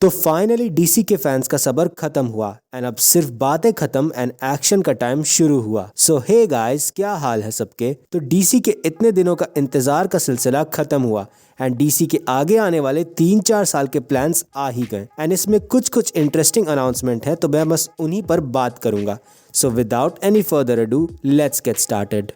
तो finally DC के fans का सब्र खत्म हुआ एंड अब सिर्फ बातें खत्म एंड एक्शन का टाइम शुरू हुआ। सो हे गाइस, क्या हाल है सबके। तो डीसी के इतने दिनों का इंतजार का सिलसिला खत्म हुआ एंड डीसी के आगे आने वाले 3-4 साल के प्लान्स आ ही गए एंड इसमें कुछ इंटरेस्टिंग अनाउंसमेंट है, तो मैं बस उन्हीं पर बात करूंगा। So without any further ado, let's get started.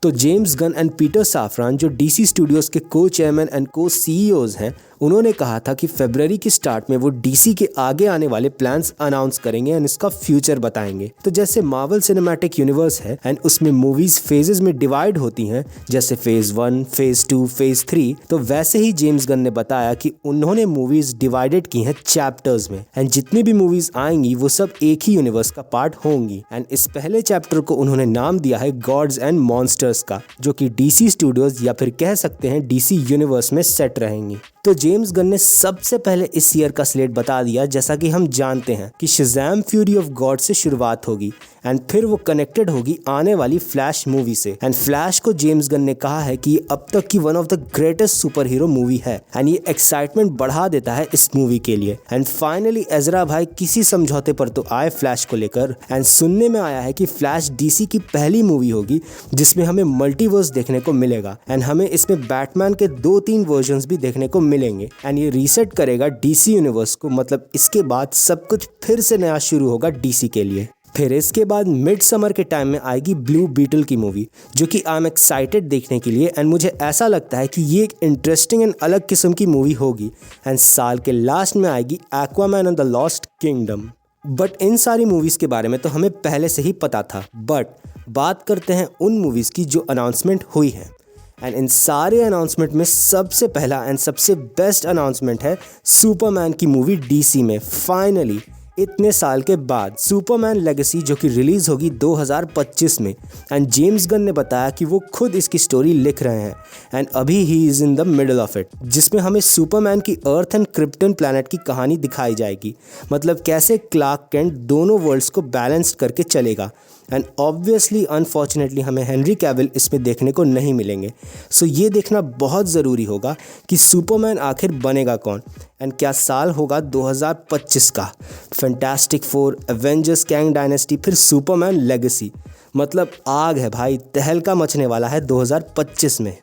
तो James Gunn and Peter Safran, जो डीसी स्टूडियोज के को चेयरमैन एंड को सीईओज हैं, उन्होंने कहा था कि फरवरी के स्टार्ट में वो डीसी के आगे आने वाले प्लान्स अनाउंस करेंगे एंड इसका फ्यूचर बताएंगे। तो जैसे मार्वल सिनेमैटिक यूनिवर्स है एंड उसमें मूवीज फेजेस में डिवाइड होती हैं, जैसे फेज 1, फेज 2, फेज 3, तो वैसे ही जेम्स गन ने बताया कि उन्होंने मूवीज डिवाइडेड की हैं चैप्टर्स में एंड जितनी भी मूवीज आएंगी वो सब एक ही यूनिवर्स का पार्ट होंगी। एंड इस पहले चैप्टर को उन्होंने नाम दिया है गॉड्स एंड मॉन्स्टर्स का, जो कि डीसी स्टूडियोज या फिर कह सकते हैं डीसी यूनिवर्स में सेट रहेंगी। तो जेम्स गन ने सबसे पहले इस ईयर का स्लेट बता दिया। जैसा कि हम जानते हैं कि शज़ैम फ्यूरी ऑफ गॉड से शुरुआत होगी एंड फिर वो कनेक्टेड होगी आने वाली फ्लैश मूवी से। एंड फ्लैश को जेम्स गन ने कहा है कि ये अब तक की one of the greatest super hero movie है एंड ये एक्साइटमेंट बढ़ा देता है इस मूवी के लिए। एंड फाइनली एजरा भाई किसी समझौते पर तो आए फ्लैश को लेकर एंड सुनने में आया है कि फ्लैश डीसी की पहली मूवी होगी जिसमें हमें मल्टीवर्स देखने को मिलेगा एंड हमें इसमें बैटमैन के 2-3 वर्जन्स भी देखने को मिलेंगे एंड ये रीसेट करेगा डीसी यूनिवर्स को। मतलब इसके बाद सब कुछ फिर से नया शुरू होगा डीसी के लिए। फिर इसके बाद मिड समर के टाइम में आएगी ब्लू बीटल की मूवी, जो कि आई एम एक्साइटेड देखने के लिए एंड मुझे ऐसा लगता है कि ये एक इंटरेस्टिंग एंड अलग किस्म की मूवी होगी। एंड साल के लास्ट में आएगी Aquaman and the lost kingdom. But in सारी मूवीज़ के बारे में तो हमें पहले से ही पता था, बट बात करते हैं उन मूवीज़ की जो अनाउंसमेंट हुई है। एंड इन सारे अनाउंसमेंट में सबसे पहला एंड सबसे बेस्ट अनाउंसमेंट है सुपरमैन की मूवी डीसी में। फाइनली इतने साल के बाद सुपरमैन लेगेसी, जो कि रिलीज होगी 2025 में एंड जेम्स गन ने बताया कि वो खुद इसकी स्टोरी लिख रहे हैं एंड अभी he is in the middle of it, जिसमें हमें सुपरमैन की अर्थ एंड क्रिप्टन प्लैनेट की कहानी दिखाई जाएगी। मतलब कैसे क्लार्क केंट दोनों वर्ल्ड्स को बैलेंस करके चलेगा। एंड ऑब्वियसली अनफॉर्चुनेटली हमें हेनरी कैविल इसमें देखने को नहीं मिलेंगे। सो ये देखना बहुत ज़रूरी होगा कि सुपरमैन आखिर बनेगा कौन एंड क्या साल होगा 2025 का। Fantastic four, Avengers, Kang dynasty, फिर सुपरमैन लेगेसी, मतलब आग है भाई, तहलका मचने वाला है 2025 में।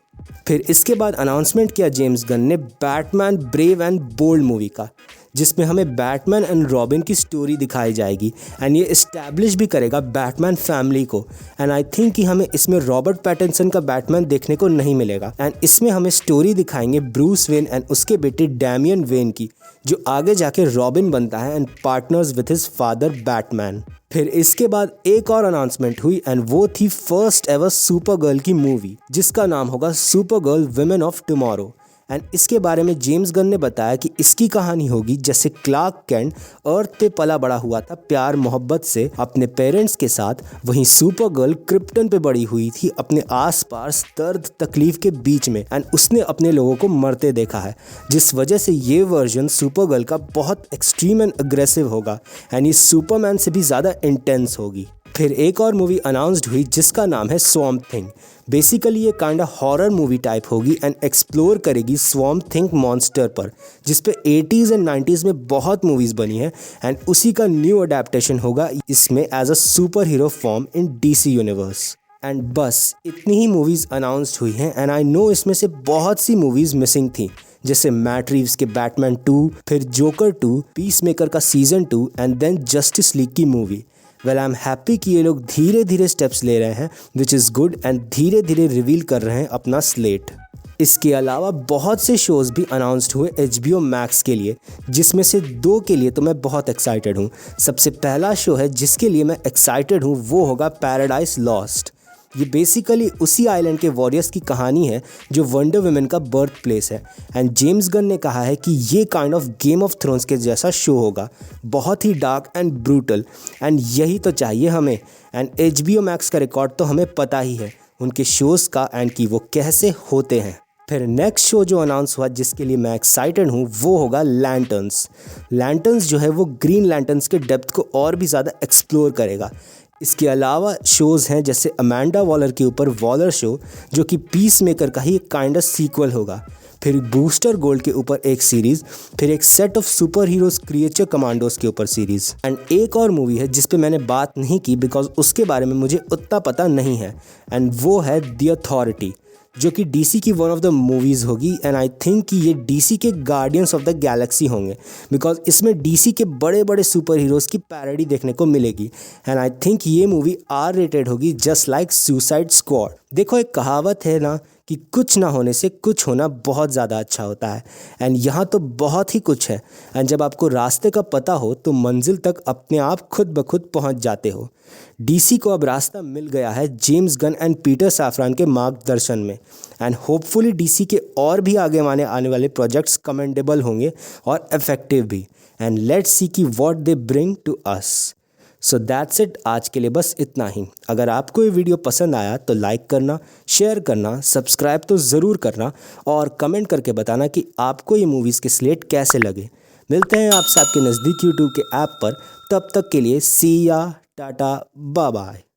फिर इसके बाद अनाउंसमेंट किया जेम्स गन ने Batman brave and bold movie का, जिसमें हमें बैटमैन एंड रॉबिन की स्टोरी दिखाई जाएगी एंड ये इस्टेब्लिश भी करेगा बैटमैन फैमिली को। एंड आई थिंक कि हमें इसमें रॉबर्ट पैटिंसन का बैटमैन देखने को नहीं मिलेगा एंड इसमें हमें स्टोरी दिखाएंगे ब्रूस वेन एंड उसके बेटे डैमियन वेन की, जो आगे जाके रॉबिन बनता है and partners with his father Batman. फिर इसके बाद एक और अनाउंसमेंट हुई एंड वो थी फर्स्ट एवर सुपर गर्ल की मूवी, जिसका नाम होगा super girl women of tomorrow. And इसके बारे में जेम्स गन ने बताया कि इसकी कहानी होगी जैसे क्लार्क केंट अर्थ पे पला बड़ा हुआ था प्यार मोहब्बत से अपने पेरेंट्स के साथ, वहीं सुपर गर्ल क्रिप्टन पे बड़ी हुई थी अपने आसपास दर्द तकलीफ के बीच में एंड उसने अपने लोगों को मरते देखा है, जिस वजह से ये वर्जन सुपर गर्ल का बहुत एक्सट्रीम एंड अग्रेसिव होगा एंड ये सुपरमैन से भी ज़्यादा इंटेंस होगी। फिर एक और मूवी अनाउंस्ड हुई जिसका नाम है स्वॉम्प थिंग। बेसिकली ये kind of horror movie type होगी एंड एक्सप्लोर करेगी स्वॉम्प थिंग मॉन्स्टर पर, जिस पे 80s एंड 90s में बहुत मूवीज़ बनी है एंड उसी का न्यू अडेप्टेशन होगा इसमें as a super hero form in DC universe. And बस इतनी ही मूवीज़ अनाउंस्ड हुई हैं एंड आई नो इसमें से बहुत सी मूवीज़ मिसिंग थी, जैसे मैट रीव्स के बैटमैन 2, फिर जोकर 2, पीस मेकर का season 2 and then Justice League की movie. Well I am happy कि ये लोग धीरे धीरे स्टेप्स ले रहे हैं, विच इज़ गुड एंड धीरे धीरे रिवील कर रहे हैं अपना स्लेट। इसके अलावा बहुत से शोज़ भी अनाउंस्ड हुए HBO मैक्स के लिए, जिसमें से 2 के लिए तो मैं बहुत एक्साइटेड हूँ। सबसे पहला शो है जिसके लिए मैं एक्साइटेड हूँ वो होगा पैराडाइज लॉस्ट। ये बेसिकली उसी आइलैंड के वॉरियर्स की कहानी है जो वंडर वुमेन का बर्थ प्लेस है एंड जेम्स गन ने कहा है कि ये kind of game of thrones के जैसा शो होगा, बहुत ही डार्क एंड ब्रूटल एंड यही तो चाहिए हमें। एंड HBO मैक्स का रिकॉर्ड तो हमें पता ही है उनके शोज़ का एंड कि वो कैसे होते हैं। फिर नेक्स्ट शो जो अनाउंस हुआ जिसके लिए मैं एक्साइटेड हूँ वो होगा लैंटर्न्स। लैंटर्न्स जो है वो ग्रीन लैंटर्न्स के डेप्थ को और भी ज़्यादा एक्सप्लोर करेगा। इसके अलावा शोज़ हैं जैसे अमेंडा वॉलर के ऊपर वॉलर शो, जो कि पीस मेकर का ही एक काइंड ऑफ सीक्वल होगा। फिर बूस्टर गोल्ड के ऊपर एक सीरीज़, फिर एक set of super heroes creature commandos के ऊपर सीरीज़, एंड एक और मूवी है जिस पे मैंने बात नहीं की बिकॉज उसके बारे में मुझे उतना पता नहीं है, एंड वो है द अथॉरिटी, जो कि डीसी की वन ऑफ द मूवीज़ होगी। एंड आई थिंक कि ये डीसी के गार्डियंस ऑफ द गैलेक्सी होंगे बिकॉज इसमें डीसी के बड़े बड़े सुपर हीरोज़ की पैरोडी देखने को मिलेगी। एंड आई थिंक ये मूवी R-rated होगी, जस्ट लाइक सुसाइड स्क्वाड। देखो, एक कहावत है ना कि कुछ ना होने से कुछ होना बहुत ज़्यादा अच्छा होता है, एंड यहाँ तो बहुत ही कुछ है। एंड जब आपको रास्ते का पता हो तो मंजिल तक अपने आप खुद ब खुद पहुँच जाते हो। डीसी को अब रास्ता मिल गया है James Gunn and Peter saffron के मार्गदर्शन में, एंड होपफुली डीसी के और भी आगे आने वाले प्रोजेक्ट्स कमेंडेबल होंगे और इफेक्टिव भी। एंड लेट्स सी कि what they bring to us. So that's it, आज के लिए बस इतना ही। अगर आपको ये वीडियो पसंद आया तो लाइक करना, शेयर करना, सब्सक्राइब तो ज़रूर करना और कमेंट करके बताना कि आपको ये मूवीज़ के स्लेट कैसे लगे। मिलते हैं आपसे आपके नज़दीक यूट्यूब के ऐप पर, तब तक के लिए सी या टाटा बाय बाय।